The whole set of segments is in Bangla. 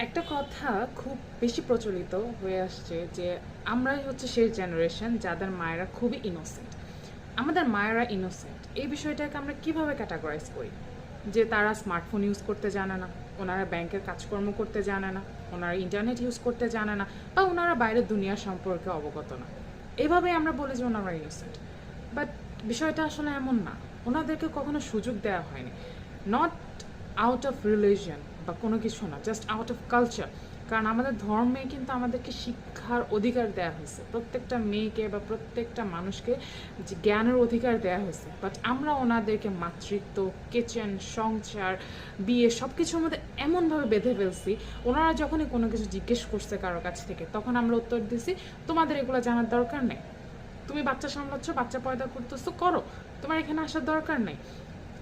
একটা কথা খুব বেশি প্রচলিত হয়ে আসছে যে আমরাই হচ্ছে সেই জেনারেশন যাদের মায়েরা খুবই ইনোসেন্ট। আমাদের মায়েরা ইনোসেন্ট এই বিষয়টাকে আমরা কিভাবে ক্যাটাগরাইজ করি? যে তারা স্মার্টফোন ইউজ করতে জানে না, ওনারা ব্যাংকের কাজকর্ম করতে জানে না, ওনারা ইন্টারনেট ইউজ করতে জানে না, বা ওনারা বাইরের দুনিয়া সম্পর্কে অবগত না। এভাবে আমরা বলি যে ওনারা ইনোসেন্ট, বাট বিষয়টা আসলে এমন না। ওনাদেরকে কখনো সুযোগ দেওয়া হয়নি, নট আউট অফ রিলিজিয়ন বা কোনো কিছু না, জাস্ট আউট অফ কালচার। কারণ আমাদের ধর্মে কিন্তু আমাদেরকে শিক্ষার অধিকার দেওয়া হয়েছে, প্রত্যেকটা মেয়েকে বা প্রত্যেকটা মানুষকে যে জ্ঞানের অধিকার দেওয়া হয়েছে, বাট আমরা ওনাদেরকে মাতৃত্ব, কিচেন, সংসার, বিয়ে সব কিছুর মধ্যে এমনভাবে বেঁধে ফেলছি। ওনারা যখনই কোনো কিছু জিজ্ঞেস করছে কারো কাছ থেকে, তখন আমরা উত্তর দিছি তোমাদের এগুলো জানার দরকার নেই, তুমি বাচ্চা সামলাচ্ছ, বাচ্চা পয়দা করতেছো, করো, তোমার এখানে আসার দরকার নেই,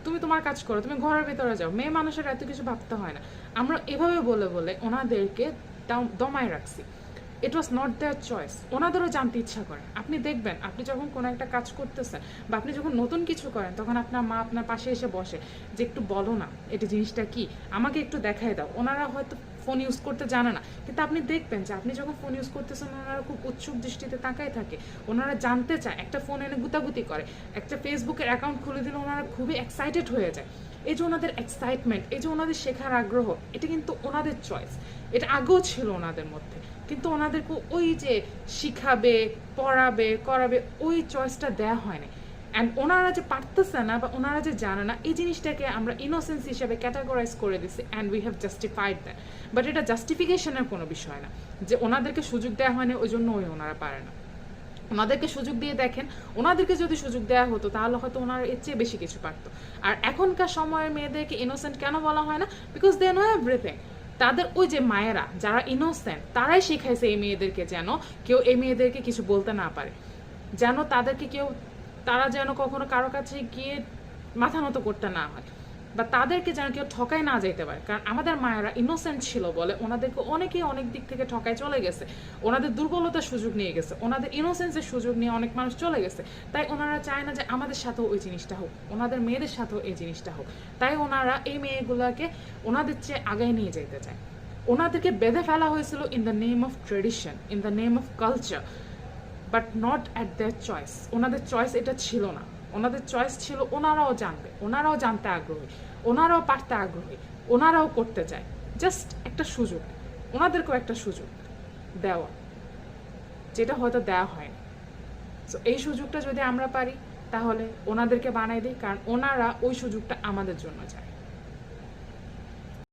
তুমি তোমার কাজ করো, তুমি ঘরের ভিতরে যাও, মেয়ে মানুষের এত কিছু ভাবতে হয় না। আমরা এভাবে বলে বলে ওনাদেরকে দমায় রাখছি। ইট ওয়াজ নট দেয়ার চয়েস। ওনাদেরও জানতে ইচ্ছা করে। আপনি দেখবেন, আপনি যখন কোনো একটা কাজ করতেছেন বা আপনি যখন নতুন কিছু করেন, তখন আপনার মা আপনার পাশে এসে বসে যে একটু বলো না এটা জিনিসটা কি, আমাকে একটু দেখাই দাও। ওনারা হয়তো ফোন ইউজ করতে জানে না, কিন্তু আপনি দেখবেন যে আপনি যখন ফোন ইউজ করতেছেন ওনারা খুব উৎসুক দৃষ্টিতে তাকায় থাকে, ওনারা জানতে চায়, একটা ফোন এনে গুতাগুতি করে, একটা ফেসবুকের অ্যাকাউন্ট খুলে দিলে ওনারা খুবই এক্সাইটেড হয়ে যায়। এই যে ওনাদের এক্সাইটমেন্ট, এই যে ওনাদের শেখার আগ্রহ, এটা কিন্তু ওনাদের চয়েস। এটা আগেও ছিল ওনাদের মধ্যে, কিন্তু ওনাদেরকে ওই যে শিখাবে, পড়াবে, করাবে, ওই চয়েসটা দেওয়া হয় না। অ্যান্ড ওনারা যে পারতেছে না বা ওনারা যে জানে না, এই জিনিসটাকে আমরা ইনোসেন্স হিসেবে ক্যাটাগরাইজ করে দিছি, and we have justified that. But এটা জাস্টিফিকেশনের কোনো বিষয় না যে ওনাদেরকে সুযোগ দেওয়া হয়নি ওই জন্য ওনারা পারে না। ওনাদেরকে সুযোগ দিয়ে দেখেন, ওনাদেরকে যদি সুযোগ দেওয়া হতো তাহলে হয়তো ওনারা এর চেয়ে বেশি কিছু পারতো। আর এখনকার সময়ের মেয়েদেরকে ইনোসেন্ট কেন বলা হয় না? Because they know everything. তাদের ওই যে মায়েরা যারা ইনোসেন্ট, তারাই শিখাইছে এই মেয়েদেরকে যেন কেউ এই মেয়েদেরকে কিছু বলতে না পারে, যেন তাদেরকে কেউ, তারা যেন কখনো কারো কাছে গিয়ে মাথা নত করতে না হয়, বা তাদেরকে যেন কেউ ঠকায় না যেতে পারে। কারণ আমাদের মায়েরা ইনোসেন্ট ছিল বলে ওনাদেরকে অনেকেই অনেক দিক থেকে ঠকায় চলে গেছে, ওনাদের দুর্বলতার সুযোগ নিয়ে গেছে, ওনাদের ইনোসেন্সের সুযোগ নিয়ে অনেক মানুষ চলে গেছে। তাই ওনারা চায় না যে আমাদের সাথেও ওই জিনিসটা হোক, ওনাদের মেয়েদের সাথেও এই জিনিসটা হোক। তাই ওনারা এই মেয়েগুলোকে ওনাদের চেয়ে আগায় নিয়ে যেতে চায়। ওনাদেরকে বেঁধে ফেলা হয়েছিল in the name of tradition, in the name of culture, but not at their choice. ওনাদের চয়েস এটা ছিল না। ওনাদের চয়েস ছিল ওনারাও জানবে, ওনারাও জানতে আগ্রহী, ওনারাও পারতে আগ্রহী, ওনারাও করতে চায়। জাস্ট একটা সুযোগ, ওনাদেরকেও একটা সুযোগ দেওয়া, যেটা হয়তো দেওয়া হয়নি। সো এই সুযোগটা যদি আমরা পারি তাহলে ওনাদেরকে বানাই দিই, কারণ ওনারা ওই সুযোগটা আমাদের জন্য চায়।